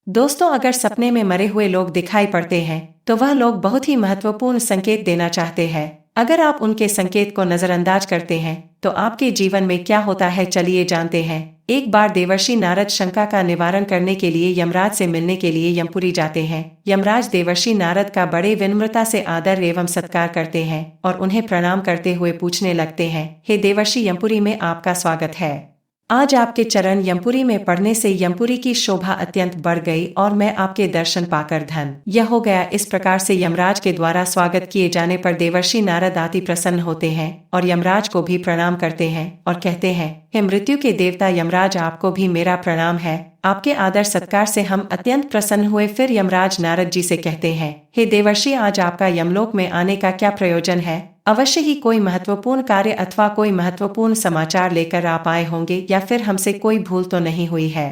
दोस्तों, अगर सपने में मरे हुए लोग दिखाई पड़ते हैं तो वह लोग बहुत ही महत्वपूर्ण संकेत देना चाहते हैं। अगर आप उनके संकेत को नजरअंदाज करते हैं तो आपके जीवन में क्या होता है, चलिए जानते हैं। एक बार देवर्षि नारद शंका का निवारण करने के लिए यमराज से मिलने के लिए यमपुरी जाते हैं। यमराज देवर्षि नारद का बड़े विनम्रता से आदर एवं सत्कार करते हैं और उन्हें प्रणाम करते हुए पूछने लगते हैं, हे देवर्षि यमपुरी में आपका स्वागत है। आज आपके चरण यमपुरी में पड़ने से यमपुरी की शोभा अत्यंत बढ़ गई और मैं आपके दर्शन पाकर धन यह हो गया। इस प्रकार से यमराज के द्वारा स्वागत किए जाने पर देवर्षि नारद अति प्रसन्न होते हैं और यमराज को भी प्रणाम करते हैं और कहते हैं, हे मृत्यु के देवता यमराज, आपको भी मेरा प्रणाम है। आपके आदर सत्कार से हम अत्यंत प्रसन्न हुए। फिर यमराज नारद जी से कहते हैं, हे देवर्षि, आज आपका यमलोक में आने का क्या प्रयोजन है? अवश्य ही कोई महत्वपूर्ण कार्य अथवा कोई महत्वपूर्ण समाचार लेकर आप आए होंगे, या फिर हमसे कोई भूल तो नहीं हुई है?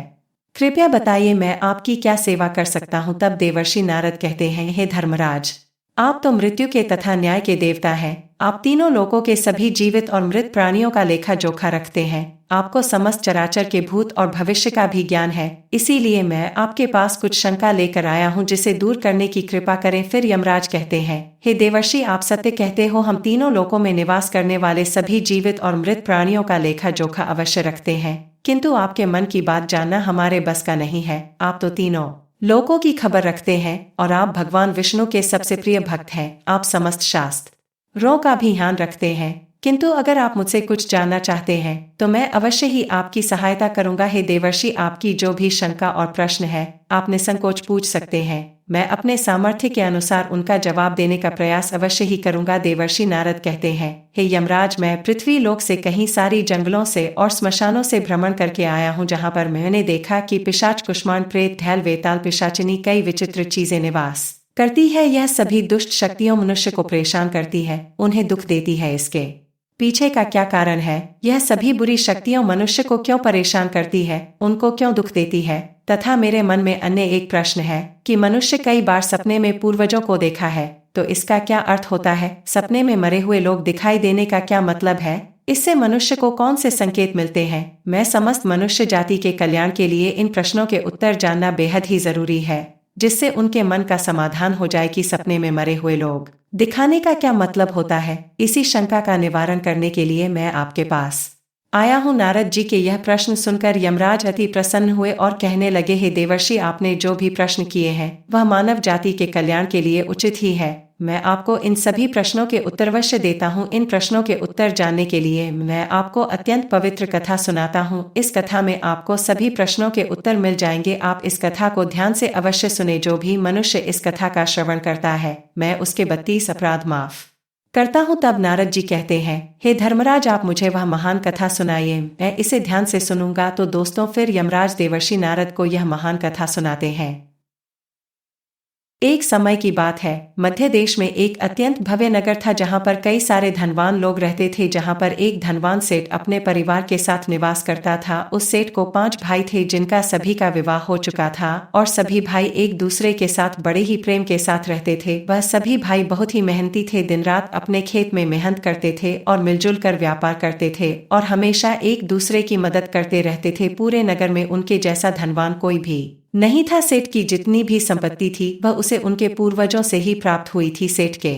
कृपया बताइए, मैं आपकी क्या सेवा कर सकता हूँ? तब देवर्षि नारद कहते हैं, हे धर्मराज, आप तो मृत्यु के तथा न्याय के देवता हैं। आप तीनों लोकों के सभी जीवित और मृत प्राणियों का लेखा जोखा रखते हैं। आपको समस्त चराचर के भूत और भविष्य का भी ज्ञान है। इसीलिए मैं आपके पास कुछ शंका लेकर आया हूँ, जिसे दूर करने की कृपा करें। फिर यमराज कहते हैं, हे देवर्षि, आप सत्य कहते हो। हम तीनों लोकों में निवास करने वाले सभी जीवित और मृत प्राणियों का लेखा जोखा अवश्य रखते हैं, किंतु आपके मन की बात जानना हमारे बस का नहीं है। आप तो तीनों लोकों की खबर रखते हैं और आप भगवान विष्णु के सबसे प्रिय भक्त हैं। आप समस्त शास्त्रों का भी ध्यान रखते हैं, किंतु अगर आप मुझसे कुछ जानना चाहते हैं तो मैं अवश्य ही आपकी सहायता करूंगा। हे देवर्षि, आपकी जो भी शंका और प्रश्न है आप निसंकोच पूछ सकते हैं। मैं अपने सामर्थ्य के अनुसार उनका जवाब देने का प्रयास अवश्य ही करूंगा। देवर्षि नारद कहते हैं, हे यमराज, मैं पृथ्वी लोक से कहीं सारी जंगलों से और स्मशानों से भ्रमण करके आया हूँ, जहाँ पर मैंने देखा कि पिशाच, कुष्मांड, प्रेत, ढैल, वेताल, पिशाचिनी, कई विचित्र चीजें निवास करती है। यह सभी दुष्ट शक्तियों मनुष्य को परेशान करती है, उन्हें दुख देती है। इसके पीछे का क्या कारण है? यह सभी बुरी शक्तियां मनुष्य को क्यों परेशान करती है, उनको क्यों दुख देती है? तथा मेरे मन में अन्य एक प्रश्न है कि मनुष्य कई बार सपने में पूर्वजों को देखा है, तो इसका क्या अर्थ होता है? सपने में मरे हुए लोग दिखाई देने का क्या मतलब है? इससे मनुष्य को कौन से संकेत मिलते हैं? मैं समस्त मनुष्य जाति के कल्याण के लिए इन प्रश्नों के उत्तर जानना बेहद ही जरूरी है, जिससे उनके मन का समाधान हो जाए कि सपने में मरे हुए लोग दिखाने का क्या मतलब होता है। इसी शंका का निवारण करने के लिए मैं आपके पास आया हूँ। नारद जी के यह प्रश्न सुनकर यमराज अति प्रसन्न हुए और कहने लगे, हे देवर्षि, आपने जो भी प्रश्न किए हैं वह मानव जाति के कल्याण के लिए उचित ही है। मैं आपको इन सभी प्रश्नों के उत्तर अवश्य देता हूँ। इन प्रश्नों के उत्तर जानने के लिए मैं आपको अत्यंत पवित्र कथा सुनाता हूँ। इस कथा में आपको सभी प्रश्नों के उत्तर मिल जाएंगे। आप इस कथा को ध्यान से अवश्य सुने। जो भी मनुष्य इस कथा का श्रवण करता है मैं उसके 32 अपराध माफ करता हूँ। तब नारद जी कहते हैं, हे धर्मराज, आप मुझे वह महान कथा सुनाइए, मैं इसे ध्यान से सुनूंगा। तो दोस्तों, फिर यमराज देवर्षि नारद को यह महान कथा सुनाते हैं। एक समय की बात है, मध्य देश में एक अत्यंत भव्य नगर था, जहां पर कई सारे धनवान लोग रहते थे। जहां पर एक धनवान सेठ अपने परिवार के साथ निवास करता था। उस सेठ को 5 भाई थे, जिनका सभी का विवाह हो चुका था और सभी भाई एक दूसरे के साथ बड़े ही प्रेम के साथ रहते थे। वह सभी भाई बहुत ही मेहनती थे, दिन रात अपने खेत में मेहनत करते थे और मिलजुल कर व्यापार करते थे और हमेशा एक दूसरे की मदद करते रहते थे। पूरे नगर में उनके जैसा धनवान कोई भी नहीं था। सेठ की जितनी भी संपत्ति थी वह उसे उनके पूर्वजों से ही प्राप्त हुई थी। सेठ के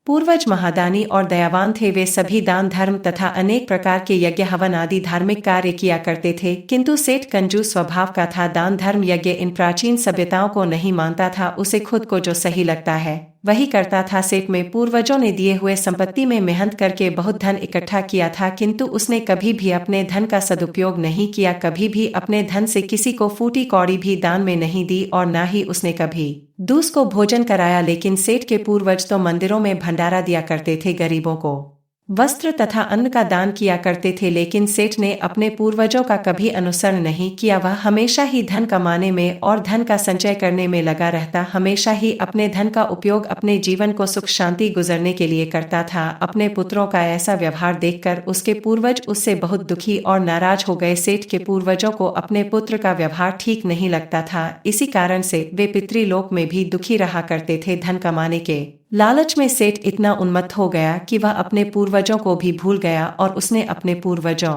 पूर्वज महादानी और दयावान थे। वे सभी दान धर्म तथा अनेक प्रकार के यज्ञ हवन आदि धार्मिक कार्य किया करते थे, किंतु सेठ कंजूस स्वभाव का था। दान धर्म यज्ञ इन प्राचीन सभ्यताओं को नहीं मानता था। उसे खुद को जो सही लगता है वही करता था। सेठ में पूर्वजों ने दिए हुए संपत्ति में मेहनत करके बहुत धन इकट्ठा किया था, किंतु उसने कभी भी अपने धन का सदुपयोग नहीं किया। कभी भी अपने धन से किसी को फूटी कौड़ी भी दान में नहीं दी और न ही उसने कभी दूसरों को भोजन कराया। लेकिन सेठ के पूर्वज तो मंदिरों में भंडारा दिया करते थे, गरीबों को वस्त्र तथा अन्न का दान किया करते थे। लेकिन सेठ ने अपने पूर्वजों का कभी अनुसरण नहीं किया। वह हमेशा ही धन कमाने में और धन का संचय करने में लगा रहता। हमेशा ही अपने धन का उपयोग अपने जीवन को सुख शांति गुजरने के लिए करता था। अपने पुत्रों का ऐसा व्यवहार देखकर उसके पूर्वज उससे बहुत दुखी और नाराज हो गए। सेठ के पूर्वजों को अपने पुत्र का व्यवहार ठीक नहीं लगता था। इसी कारण से वे पितृलोक में भी दुखी रहा करते थे। धन कमाने के लालच में सेठ इतना उन्मत्त हो गया कि वह अपने पूर्वजों को भी भूल गया और उसने अपने पूर्वजों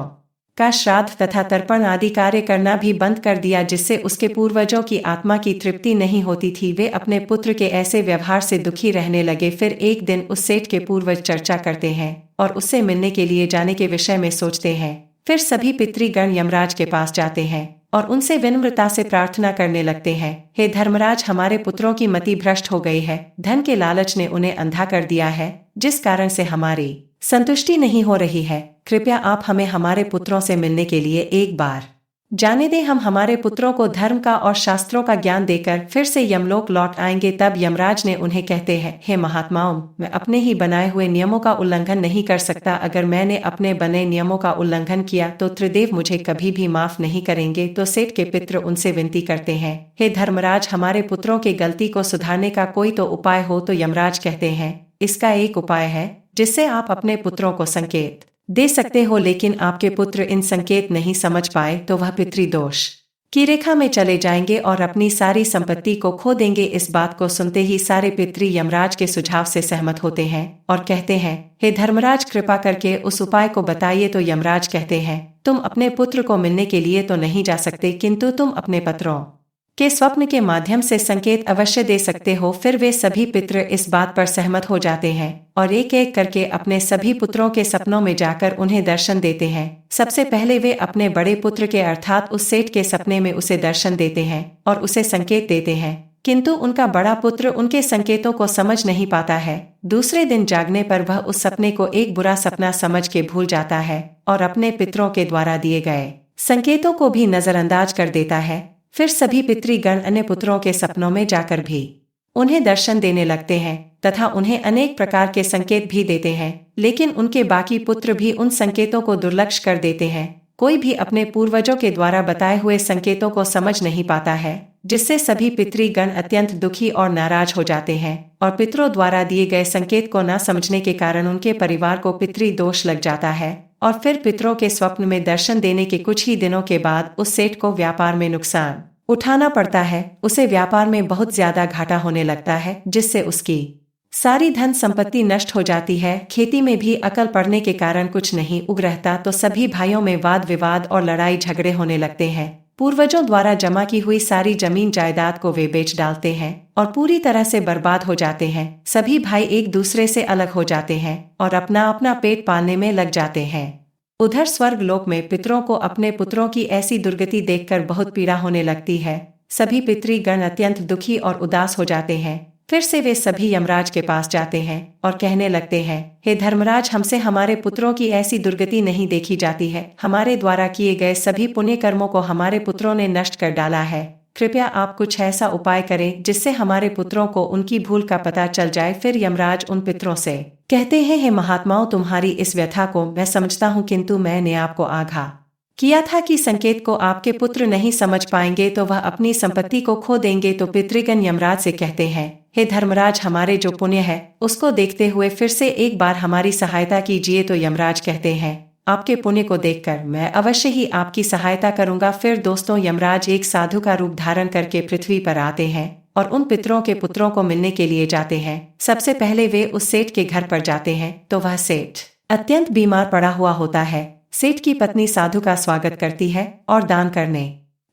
का श्राद्ध तथा तर्पण आदि कार्य करना भी बंद कर दिया, जिससे उसके पूर्वजों की आत्मा की तृप्ति नहीं होती थी। वे अपने पुत्र के ऐसे व्यवहार से दुखी रहने लगे। फिर एक दिन उस सेठ के पूर्वज चर्चा करते हैं और उससे मिलने के लिए जाने के विषय में सोचते हैं। फिर सभी पितृगण यमराज के पास जाते हैं और उनसे विनम्रता से प्रार्थना करने लगते हैं, हे धर्मराज, हमारे पुत्रों की मति भ्रष्ट हो गई है। धन के लालच ने उन्हें अंधा कर दिया है, जिस कारण से हमारी संतुष्टि नहीं हो रही है। कृपया आप हमें हमारे पुत्रों से मिलने के लिए एक बार जाने दें। हम हमारे पुत्रों को धर्म का और शास्त्रों का ज्ञान देकर फिर से यमलोक लौट आएंगे। तब यमराज ने उन्हें कहते हैं, हे महात्माओं, मैं अपने ही बनाए हुए नियमों का उल्लंघन नहीं कर सकता। अगर मैंने अपने बने नियमों का उल्लंघन किया तो त्रिदेव मुझे कभी भी माफ नहीं करेंगे। तो सेठ के पित्र उनसे विनती करते हैं, हे धर्मराज, हमारे पुत्रों की गलती को सुधारने का कोई तो उपाय हो। तो यमराज कहते हैं, इसका एक उपाय है जिससे आप अपने पुत्रों को संकेत दे सकते हो, लेकिन आपके पुत्र इन संकेत नहीं समझ पाए तो वह पितृदोष की रेखा में चले जाएंगे और अपनी सारी संपत्ति को खो देंगे। इस बात को सुनते ही सारे पितृ यमराज के सुझाव से सहमत होते हैं और कहते हैं, हे धर्मराज, कृपा करके उस उपाय को बताइए। तो यमराज कहते हैं, तुम अपने पुत्र को मिलने के लिए तो नहीं जा सकते, किंतु तुम अपने पत्रों के स्वप्न के माध्यम से संकेत अवश्य दे सकते हो। फिर वे सभी पितृ इस बात पर सहमत हो जाते हैं और एक एक करके अपने सभी पुत्रों के सपनों में जाकर उन्हें दर्शन देते हैं। सबसे पहले वे अपने बड़े पुत्र के अर्थात उस सेठ के सपने में उसे दर्शन देते हैं और उसे संकेत देते हैं, किंतु उनका बड़ा पुत्र उनके संकेतों को समझ नहीं पाता है। दूसरे दिन जागने पर वह उस सपने को एक बुरा सपना समझ के भूल जाता है और अपने पितरों के द्वारा दिए गए संकेतों को भी नजरअंदाज कर देता है। फिर सभी पितृगण अन्य पुत्रों के सपनों में जाकर भी उन्हें दर्शन देने लगते हैं तथा उन्हें अनेक प्रकार के संकेत भी देते हैं, लेकिन उनके बाकी पुत्र भी उन संकेतों को दुर्लक्ष्य कर देते हैं। कोई भी अपने पूर्वजों के द्वारा बताए हुए संकेतों को समझ नहीं पाता है, जिससे सभी पितृगण अत्यंत दुखी और नाराज हो जाते हैं और पितरों द्वारा दिए गए संकेत को न समझने के कारण उनके परिवार को पितृदोष लग जाता है। और फिर पितरों के स्वप्न में दर्शन देने के कुछ ही दिनों के बाद उस सेठ को व्यापार में नुकसान उठाना पड़ता है। उसे व्यापार में बहुत ज्यादा घाटा होने लगता है, जिससे उसकी सारी धन संपत्ति नष्ट हो जाती है। खेती में भी अकल पड़ने के कारण कुछ नहीं उग रहता, तो सभी भाइयों में वाद विवाद और लड़ाई झगड़े होने लगते हैं। पूर्वजों द्वारा जमा की हुई सारी जमीन जायदाद को वे बेच डालते हैं और पूरी तरह से बर्बाद हो जाते हैं। सभी भाई एक दूसरे से अलग हो जाते हैं और अपना अपना पेट पालने में लग जाते हैं। उधर स्वर्ग लोक में पितरों को अपने पुत्रों की ऐसी दुर्गति देखकर बहुत पीड़ा होने लगती है। सभी पितृगण अत्यंत दुखी और उदास हो जाते हैं। फिर से वे सभी यमराज के पास जाते हैं और कहने लगते हैं, हे धर्मराज, हमसे हमारे पुत्रों की ऐसी दुर्गति नहीं देखी जाती है। हमारे द्वारा किए गए सभी पुण्य कर्मों को हमारे पुत्रों ने नष्ट कर डाला है। कृपया आप कुछ ऐसा उपाय करें जिससे हमारे पुत्रों को उनकी भूल का पता चल जाए। फिर यमराज उन पितरों से कहते हैं, हे महात्माओं, तुम्हारी इस व्यथा को मैं समझता हूँ, किंतु मैंने आपको आगाह किया था कि संकेत को आपके पुत्र नहीं समझ पाएंगे तो वह अपनी संपत्ति को खो देंगे। तो पितृगण यमराज से कहते हैं, हे धर्मराज, हमारे जो पुण्य है उसको देखते हुए फिर से एक बार हमारी सहायता कीजिए। तो यमराज कहते हैं, आपके पुण्य को देखकर मैं अवश्य ही आपकी सहायता करूंगा। फिर दोस्तों, यमराज एक साधु का रूप धारण करके पृथ्वी पर आते हैं और उन पितरों के पुत्रों को मिलने के लिए जाते हैं। सबसे पहले वे उस सेठ के घर पर जाते हैं तो वह सेठ अत्यंत बीमार पड़ा हुआ होता है। सेठ की पत्नी साधु का स्वागत करती है और दान करने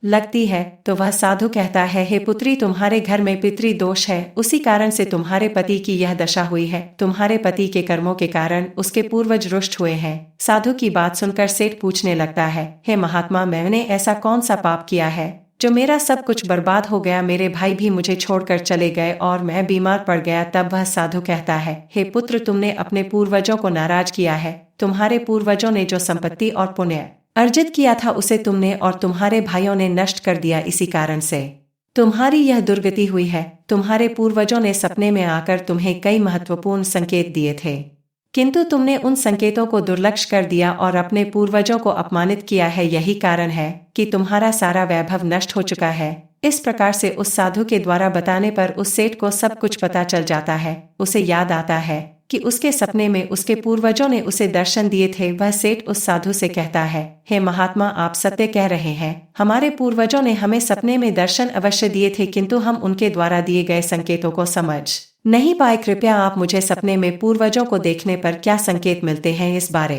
लगती है। तो वह साधु कहता है, हे पुत्री, तुम्हारे घर में पितृदोष है, उसी कारण से तुम्हारे पति की यह दशा हुई है। तुम्हारे पति के कर्मों के कारण उसके पूर्वज रुष्ट हुए हैं। साधु की बात सुनकर सेठ पूछने लगता है, हे महात्मा, मैंने ऐसा कौन सा पाप किया है जो मेरा सब कुछ बर्बाद हो गया? मेरे भाई भी मुझे छोड़कर चले गए और मैं बीमार पड़ गया। तब वह साधु कहता है, हे पुत्र, तुमने अपने पूर्वजों को नाराज किया है। तुम्हारे पूर्वजों ने जो संपत्ति और पुण्य अर्जित किया था उसे तुमने और तुम्हारे भाइयों ने नष्ट कर दिया। इसी कारण से तुम्हारी यह दुर्गति हुई है। तुम्हारे पूर्वजों ने सपने में आकर तुम्हें कई महत्वपूर्ण संकेत दिए थे, किंतु तुमने उन संकेतों को दुर्लक्ष्य कर दिया और अपने पूर्वजों को अपमानित किया है। यही कारण है कि तुम्हारा सारा वैभव नष्ट हो चुका है। इस प्रकार से उस साधु के द्वारा बताने पर उस सेठ को सब कुछ पता चल जाता है। उसे याद आता है कि उसके सपने में उसके पूर्वजों ने उसे दर्शन दिए थे। वह सेठ उस साधु से कहता है, हे महात्मा, आप सत्य कह रहे हैं। हमारे पूर्वजों ने हमें सपने में दर्शन अवश्य दिए थे, किंतु हम उनके द्वारा दिए गए संकेतों को समझ नहीं पाए। कृपया आप मुझे सपने में पूर्वजों को देखने पर क्या संकेत मिलते हैं इस बारे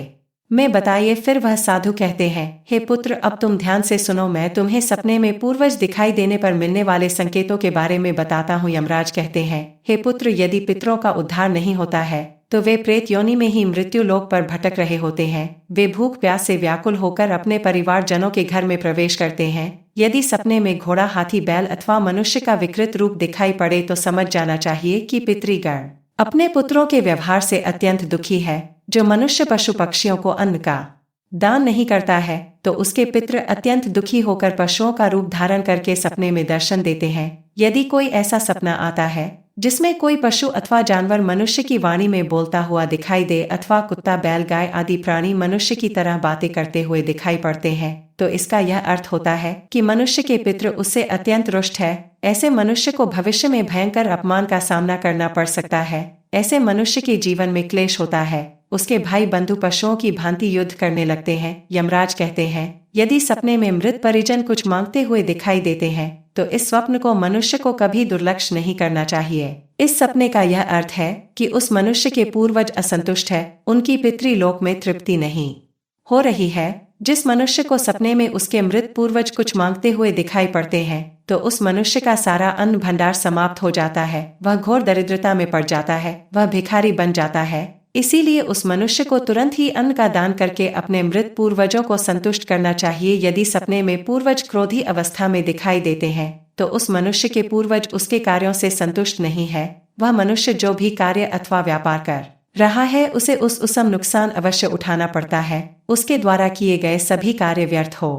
में बताइए। फिर वह साधु कहते हैं, हे पुत्र, अब तुम ध्यान से सुनो, मैं तुम्हें सपने में पूर्वज दिखाई देने पर मिलने वाले संकेतों के बारे में बताता हूँ। यमराज कहते हैं, हे पुत्र, यदि पितरों का उद्धार नहीं होता है तो वे प्रेत योनि में ही मृत्यु लोक पर भटक रहे होते हैं। वे भूख प्यास से व्याकुल होकर अपने परिवार जनों के घर में प्रवेश करते हैं। यदि सपने में घोड़ा, हाथी, बैल अथवा मनुष्य का विकृत रूप दिखाई पड़े तो समझ जाना चाहिए कि पितृगण अपने पुत्रों के व्यवहार से अत्यंत दुखी है। जो मनुष्य पशु पक्षियों को अन्न का दान नहीं करता है तो उसके पितृ अत्यंत दुखी होकर पशुओं का रूप धारण करके सपने में दर्शन देते हैं। यदि कोई ऐसा सपना आता है जिसमें कोई पशु अथवा जानवर मनुष्य की वाणी में बोलता हुआ दिखाई दे अथवा कुत्ता, बैल, गाय आदि प्राणी मनुष्य की तरह बातें करते हुए दिखाई पड़ते हैं तो इसका यह अर्थ होता है कि मनुष्य के पितृ उससे अत्यंत रुष्ट है। ऐसे मनुष्य को भविष्य में भयंकर अपमान का सामना करना पड़ सकता है। ऐसे मनुष्य के जीवन में क्लेश होता है। उसके भाई बंधु पशुओं की भांति युद्ध करने लगते हैं। यमराज कहते हैं, यदि सपने में मृत परिजन कुछ मांगते हुए दिखाई देते हैं तो इस स्वप्न को मनुष्य को कभी दुर्लक्ष्य नहीं करना चाहिए। इस सपने का यह अर्थ है कि उस मनुष्य के पूर्वज असंतुष्ट है, उनकी पितृलोक में तृप्ति नहीं हो रही है। जिस मनुष्य को सपने में उसके मृत पूर्वज कुछ मांगते हुए दिखाई पड़ते हैं तो उस मनुष्य का सारा अन्न भंडार समाप्त हो जाता है। वह घोर दरिद्रता में पड़ जाता है, वह भिखारी बन जाता है। इसीलिए उस मनुष्य को तुरंत ही अन्न का दान करके अपने मृत पूर्वजों को संतुष्ट करना चाहिए। यदि सपने में पूर्वज क्रोधी अवस्था में दिखाई देते हैं तो उस मनुष्य के पूर्वज उसके कार्यों से संतुष्ट नहीं है। वह मनुष्य जो भी कार्य अथवा व्यापार कर रहा है उसे उसम नुकसान अवश्य उठाना पड़ता है। उसके द्वारा किए गए सभी कार्य व्यर्थ हो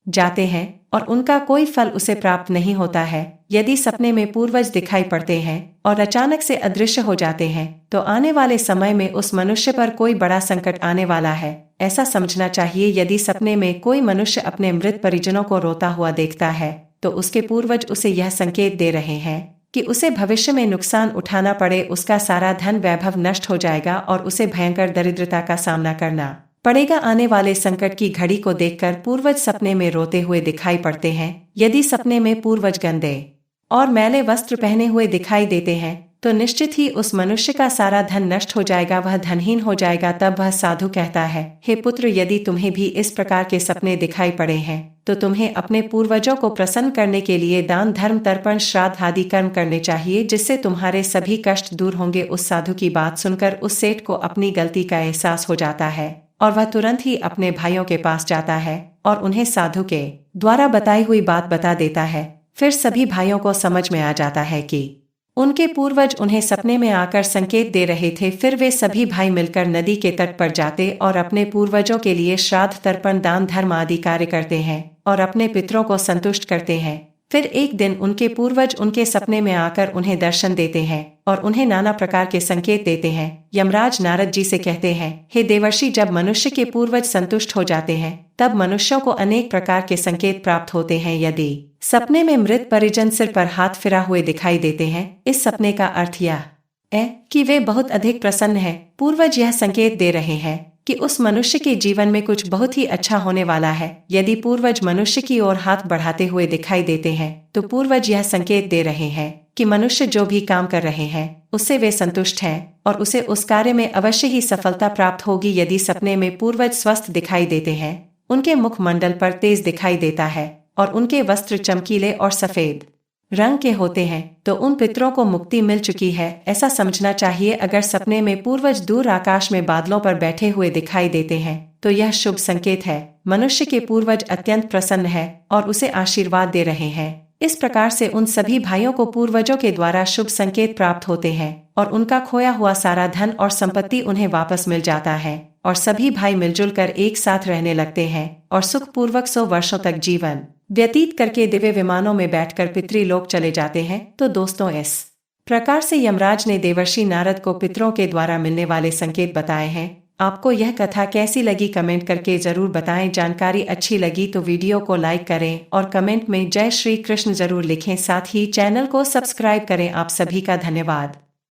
जाते हैं और उनका कोई फल उसे प्राप्त नहीं होता है। यदि सपने में पूर्वज दिखाई पड़ते हैं और अचानक से अदृश्य हो जाते हैं तो आने वाले समय में उस मनुष्य पर कोई बड़ा संकट आने वाला है, ऐसा समझना चाहिए। यदि सपने में कोई मनुष्य अपने मृत परिजनों को रोता हुआ देखता है तो उसके पूर्वज उसे यह संकेत दे रहे हैं कि उसे भविष्य में नुकसान उठाना पड़े, उसका सारा धन वैभव नष्ट हो जाएगा और उसे भयंकर दरिद्रता का सामना करना पड़ेगा। आने वाले संकट की घड़ी को देखकर पूर्वज सपने में रोते हुए दिखाई पड़ते हैं। यदि सपने में पूर्वज गंदे और मैले वस्त्र पहने हुए दिखाई देते हैं तो निश्चित ही उस मनुष्य का सारा धन नष्ट हो जाएगा, वह धनहीन हो जाएगा। तब वह साधु कहता है, हे पुत्र, यदि तुम्हें भी इस प्रकार के सपने दिखाई पड़े हैं तो तुम्हें अपने पूर्वजों को प्रसन्न करने के लिए दान, धर्म, तर्पण, श्राद्ध आदि कर्म करने चाहिए, जिससे तुम्हारे सभी कष्ट दूर होंगे। उस साधु की बात सुनकर उस सेठ को अपनी गलती का एहसास हो जाता है और वह तुरंत ही अपने भाइयों के पास जाता है और उन्हें साधु के द्वारा बताई हुई बात बता देता है। फिर सभी भाइयों को समझ में आ जाता है कि उनके पूर्वज उन्हें सपने में आकर संकेत दे रहे थे। फिर वे सभी भाई मिलकर नदी के तट पर जाते और अपने पूर्वजों के लिए श्राद्ध, तर्पण, दान, धर्म आदि कार्य करते हैं और अपने पितरों को संतुष्ट करते हैं। फिर एक दिन उनके पूर्वज उनके सपने में आकर उन्हें दर्शन देते हैं और उन्हें नाना प्रकार के संकेत देते हैं। यमराज नारद जी से कहते हैं, हे देवर्षि, जब मनुष्य के पूर्वज संतुष्ट हो जाते हैं तब मनुष्यों को अनेक प्रकार के संकेत प्राप्त होते हैं। यदि सपने में मृत परिजन सिर पर हाथ फिरा हुए दिखाई देते हैं, इस सपने का अर्थ यह है कि वे बहुत अधिक प्रसन्न हैं। पूर्वज यह संकेत दे रहे हैं कि उस मनुष्य के जीवन में कुछ बहुत ही अच्छा होने वाला है। यदि पूर्वज मनुष्य की ओर हाथ बढ़ाते हुए दिखाई देते हैं तो पूर्वज यह संकेत दे रहे हैं कि मनुष्य जो भी काम कर रहे हैं उससे वे संतुष्ट हैं और उसे उस कार्य में अवश्य ही सफलता प्राप्त होगी। यदि सपने में पूर्वज स्वस्थ दिखाई देते हैं, उनके मुखमंडल पर तेज दिखाई देता है और उनके वस्त्र चमकीले और सफेद रंग के होते हैं तो उन पितरों को मुक्ति मिल चुकी है, ऐसा समझना चाहिए। अगर सपने में पूर्वज दूर आकाश में बादलों पर बैठे हुए दिखाई देते हैं तो यह शुभ संकेत है। मनुष्य के पूर्वज अत्यंत प्रसन्न है और उसे आशीर्वाद दे रहे हैं। इस प्रकार से उन सभी भाइयों को पूर्वजों के द्वारा शुभ संकेत प्राप्त होते हैं और उनका खोया हुआ सारा धन और संपत्ति उन्हें वापस मिल जाता है और सभी भाई मिलजुल कर एक साथ रहने लगते हैं और सुखपूर्वक 100 वर्षों तक जीवन व्यतीत करके दिव्य विमानों में बैठकर पितृलोक चले जाते हैं। तो दोस्तों, इस प्रकार से यमराज ने देवर्षि नारद को पितरों के द्वारा मिलने वाले संकेत बताए हैं। आपको यह कथा कैसी लगी कमेंट करके जरूर बताएं। जानकारी अच्छी लगी तो वीडियो को लाइक करें और कमेंट में जय श्री कृष्ण जरूर लिखें। साथ ही चैनल को सब्सक्राइब करें। आप सभी का धन्यवाद।